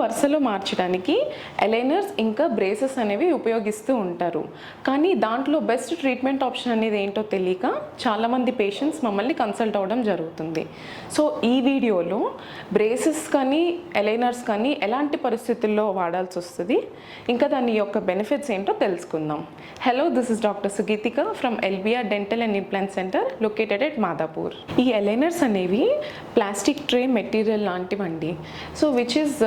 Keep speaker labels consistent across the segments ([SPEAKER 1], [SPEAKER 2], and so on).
[SPEAKER 1] వరుసలో మార్చడానికి అలైనర్స్ ఇంకా బ్రేసెస్ అనేవి ఉపయోగిస్తూ ఉంటారు. కానీ దాంట్లో బెస్ట్ ట్రీట్మెంట్ ఆప్షన్ అనేది ఏంటో తెలియక చాలామంది పేషెంట్స్ మమ్మల్ని కన్సల్ట్ అవ్వడం జరుగుతుంది. సో ఈ వీడియోలో బ్రేసెస్ కానీ అలైనర్స్ కానీ ఎలాంటి పరిస్థితుల్లో వాడాల్సి వస్తుంది, ఇంకా దాని యొక్క బెనిఫిట్స్ ఏంటో తెలుసుకుందాం. Hello, this is doctor Sugeethika from LBR dental and implant centre located at Madhapur. ఈ అలైనర్స్ అనేవి ప్లాస్టిక్ ట్రే మెటీరియల్ లాంటివండి. So which is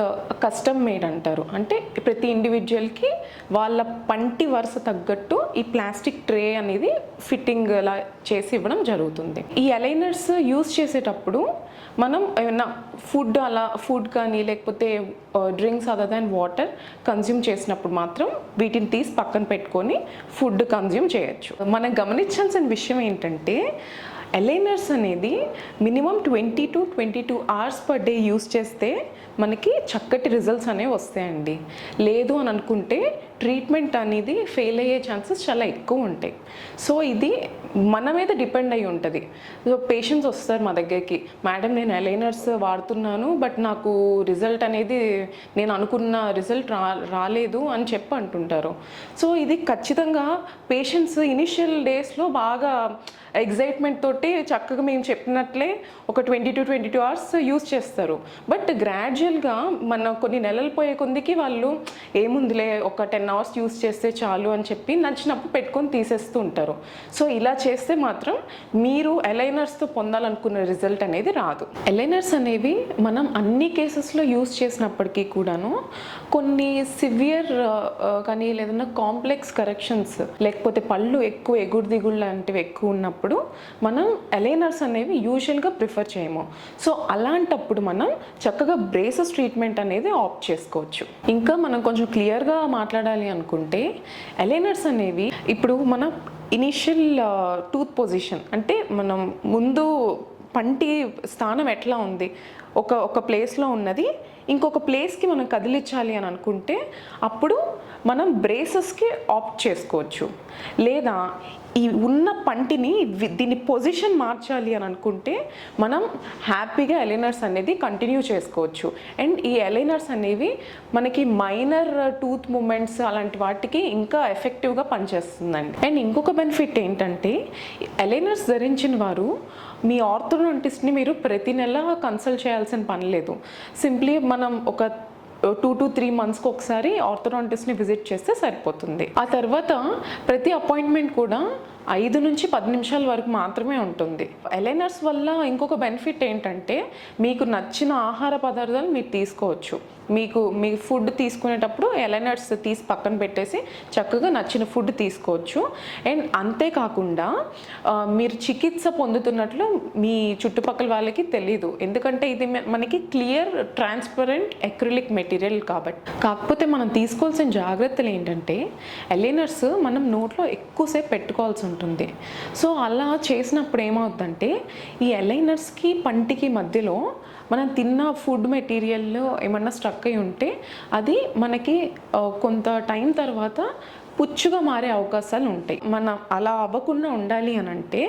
[SPEAKER 1] custom made అంటారు. అంటే ప్రతి ఇండివిజువల్కి వాళ్ళ పంటి వరుస తగ్గట్టు ఈ ప్లాస్టిక్ ట్రే అనేది ఫిట్టింగ్ అలా చేసి ఇవ్వడం జరుగుతుంది. ఈ అలైనర్స్ యూజ్ చేసేటప్పుడు మనం ఏమైనా ఫుడ్ కానీ లేకపోతే drinks other than water consume చేసినప్పుడు మాత్రం వీటిని తీసి పక్కన పెట్టుకొని ఫుడ్ కన్జ్యూమ్ చేయొచ్చు. మనం గమనించాల్సిన విషయం ఏంటంటే అలైనర్స్ అనేది minimum 20 to 22 hours per day use చేస్తే మనకి చక్కటి రిజల్ట్స్ అనేవి వస్తాయండి. లేదు అని అనుకుంటే ట్రీట్మెంట్ అనేది ఫెయిల్ అయ్యే ఛాన్సెస్ చాలా ఎక్కువ ఉంటాయి. సో ఇది మన మీద డిపెండ్ అయి ఉంటుంది. సో పేషెంట్స్ వస్తారు మా దగ్గరికి, మేడం నేను అలైనర్స్ వాడుతున్నాను బట్ నాకు రిజల్ట్ అనేది నేను అనుకున్న రిజల్ట్ రాలేదు అని చెప్పి అంటుంటారు. సో ఇది ఖచ్చితంగా పేషెంట్స్ ఇనిషియల్ డేస్లో బాగా ఎగ్జైట్మెంట్ తోటి చక్కగా మేము చెప్పినట్లే ఒక 20 to 22 hours యూస్ చేస్తారు. బట్ గ్రాడ్యువల్గా మన కొన్ని నెలలు పోయే కొందికి వాళ్ళు ఏముందిలే ఒక 10 hours యూస్ చేస్తే చాలు అని చెప్పి నచ్చినప్పుడు పెట్టుకొని తీసేస్తూ ఉంటారు. సో ఇలా చేస్తే మాత్రం మీరు అలైనర్స్తో పొందాలనుకున్న రిజల్ట్ అనేది రాదు. అలైనర్స్ అనేవి మనం అన్ని కేసెస్లో యూస్ చేసినప్పటికీ కూడాను కొన్ని సివియర్ కానీ లేదన్నా కాంప్లెక్స్ కరెక్షన్స్ లేకపోతే పళ్ళు ఎక్కువ ఎగుడు దిగుడు లాంటివి ఎక్కువ ఉన్నప్పుడు మనం అలైనర్స్ అనేవి యూజువల్గా ప్రిఫర్ చేయము. సో అలాంటప్పుడు మనం చక్కగా బ్రేసెస్ ట్రీట్మెంట్ అనేది ఆప్ట్ చేసుకోవచ్చు. ఇంకా మనం కొంచెం క్లియర్గా మాట్లాడాలి అనుకుంటే అలైనర్స్ అనేవి ఇప్పుడు మన ఇనిషియల్ టూత్ పొజిషన్ అంటే మనం ముందు పంటి స్థానం ఎట్లా ఉంది, ఒక ప్లేస్లో ఉన్నది ఇంకొక ప్లేస్కి మనం కదిలించాలి అని అనుకుంటే అప్పుడు మనం బ్రేసెస్కి ఆప్ట్ చేసుకోవచ్చు. లేదా ఈ ఉన్న పంటిని దీని పొజిషన్ మార్చాలి అని అనుకుంటే మనం హ్యాపీగా అలైనర్స్ అనేది కంటిన్యూ చేసుకోవచ్చు. అండ్ ఈ అలైనర్స్ అనేవి మనకి మైనర్ టూత్ మూమెంట్స్ అలాంటి వాటికి ఇంకా ఎఫెక్టివ్గా పనిచేస్తుందండి. అండ్ ఇంకొక బెనిఫిట్ ఏంటంటే అలైనర్స్ ధరించిన వారు మీ ఆర్థోడాంటిస్ట్ని మీరు ప్రతి నెల కన్సల్ట్ చేయాల్సిన పని లేదు. సింప్లీ మనం ఒక 2 to 3 monthsకి ఒకసారి ఆర్థోడాంటిస్ట్ని విజిట్ చేస్తే సరిపోతుంది. ఆ తర్వాత ప్రతి అపాయింట్మెంట్ కూడా 5 నుంచి 10 నిమిషాల వరకు మాత్రమే ఉంటుంది. అలైనర్స్ వల్ల ఇంకొక బెనిఫిట్ ఏంటంటే మీకు నచ్చిన ఆహార పదార్థాలు మీరు తీసుకోవచ్చు. మీ ఫుడ్ తీసుకునేటప్పుడు అలైనర్స్ తీసి పక్కన పెట్టేసి చక్కగా నచ్చిన ఫుడ్ తీసుకోవచ్చు. అండ్ అంతేకాకుండా మీరు చికిత్స పొందుతున్నట్లు మీ చుట్టుపక్కల వాళ్ళకి తెలీదు, ఎందుకంటే ఇది మనకి క్లియర్ ట్రాన్స్పరెంట్ అక్రిలిక్ మెటీరియల్ కాబట్టి. కాకపోతే మనం తీసుకోవాల్సిన జాగ్రత్తలు ఏంటంటే అలైనర్స్ మనం నోట్లో ఎక్కువసేపు పెట్టుకోవాల్సి ఉంటుంది. సో అలా చేసినప్పుడు ఏమవుతుందంటే ఈ అలైనర్స్కి పంటికి మధ్యలో మనం తిన్న ఫుడ్ మెటీరియల్లో ఏమన్నా స్ట్రక్ అయి ఉంటే అది మనకి కొంత టైం తర్వాత పుచ్చుగా మారే అవకాశాలు ఉంటాయి. మనం అలా అవ్వకుండా ఉండాలి అని అంటే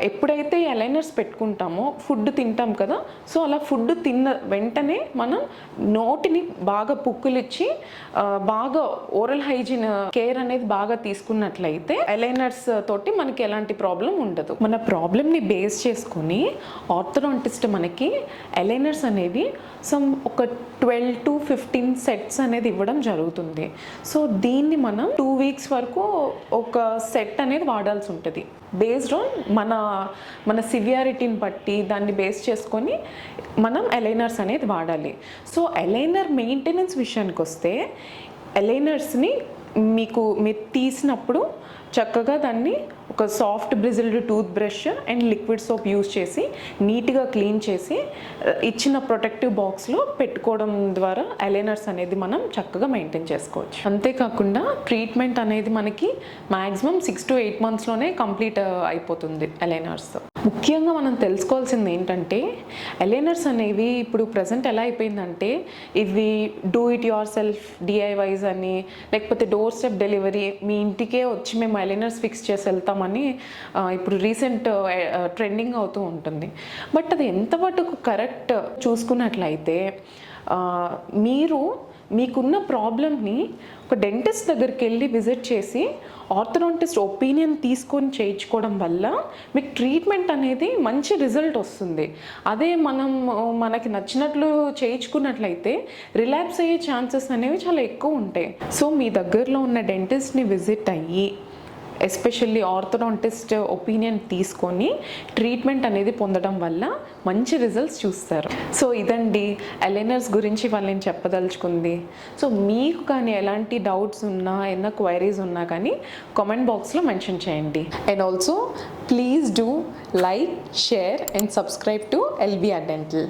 [SPEAKER 1] ఎప్పుడైతే అలైనర్స్ పెట్టుకుంటామో ఫుడ్ తింటాం కదా, సో అలా ఫుడ్ తిన్న వెంటనే మనం నోటిని బాగా పుక్కులిచ్చి బాగా ఓరల్ హైజీన్ కేర్ అనేది బాగా తీసుకున్నట్లయితే అలైనర్స్ తోటి మనకి ఎలాంటి ప్రాబ్లం ఉండదు. మన ప్రాబ్లమ్ని బేస్ చేసుకొని ఆర్థోడాంటిస్ట్ మనకి అలైనర్స్ అనేవి ఒక 12 to 15 సెట్స్ అనేది ఇవ్వడం జరుగుతుంది. సో దీన్ని మనం 2 weeks వరకు ఒక సెట్ అనేది వాడాల్సి ఉంటుంది. బేస్డ్ ఆన్ మన సివియారిటీని బట్టి దాన్ని బేస్ చేసుకొని మనం అలైనర్స్ అనేది వాడాలి. సో అలైనర్ మెయింటెనెన్స్ విషయానికి వస్తే అలైనర్స్ని మీరు తీసినప్పుడు చక్కగా దాన్ని ఒక soft bristled toothbrush and liquid soap use చేసి నీట్గా క్లీన్ చేసి ఇచ్చిన ప్రొటెక్టివ్ బాక్స్లో పెట్టుకోవడం ద్వారా అలైనర్స్ అనేది మనం చక్కగా మెయింటైన్ చేసుకోవచ్చు. అంతేకాకుండా ట్రీట్మెంట్ అనేది మనకి మ్యాక్సిమం 6 to 8 monthsలోనే కంప్లీట్ అయిపోతుంది అలైనర్స్. ముఖ్యంగా మనం తెలుసుకోవాల్సింది ఏంటంటే అలైనర్స్ అనేవి ఇప్పుడు ప్రజెంట్ ఎలా అయిపోయిందంటే ఇవి do it your self DIYs అని లేకపోతే డోర్ స్టెప్ డెలివరీ మీ ఇంటికే వచ్చి మేము అలైనర్స్ ఫిక్స్ చేసి వెళ్తామని ఇప్పుడు రీసెంట్ ట్రెండింగ్ అవుతూ ఉంటుంది. బట్ అది ఎంతవరకు కరెక్ట్ చూసుకున్నట్లయితే మీరు మీకున్న ప్రాబ్లమ్ని ఒక డెంటిస్ట్ దగ్గరికి వెళ్ళి విజిట్ చేసి ఆర్థోడాంటిస్ట్ ఒపీనియన్ తీసుకొని చేయించుకోవడం వల్ల మీకు ట్రీట్మెంట్ అనేది మంచి రిజల్ట్ వస్తుంది. అదే మనకి నచ్చినట్లు చేయించుకున్నట్లయితే రిలాప్స్ అయ్యే ఛాన్సెస్ అనేవి చాలా ఎక్కువ ఉంటాయి. సో మీ దగ్గరలో ఉన్న డెంటిస్ట్ని విజిట్ అయ్యి ఎస్పెషల్లీ ఆర్థోడాంటిస్ట్ ఒపీనియన్ తీసుకొని ట్రీట్మెంట్ అనేది పొందడం వల్ల మంచి రిజల్ట్స్ చూస్తారు. సో ఇదండి అలైనర్స్ గురించి నేను చెప్పదలుచుకుంది. సో మీకు కానీ ఎలాంటి డౌట్స్ ఉన్నా ఏమైనా క్వైరీస్ ఉన్నా కానీ కామెంట్ బాక్స్లో మెన్షన్ చేయండి. And also please do like, share and subscribe to LBR dental.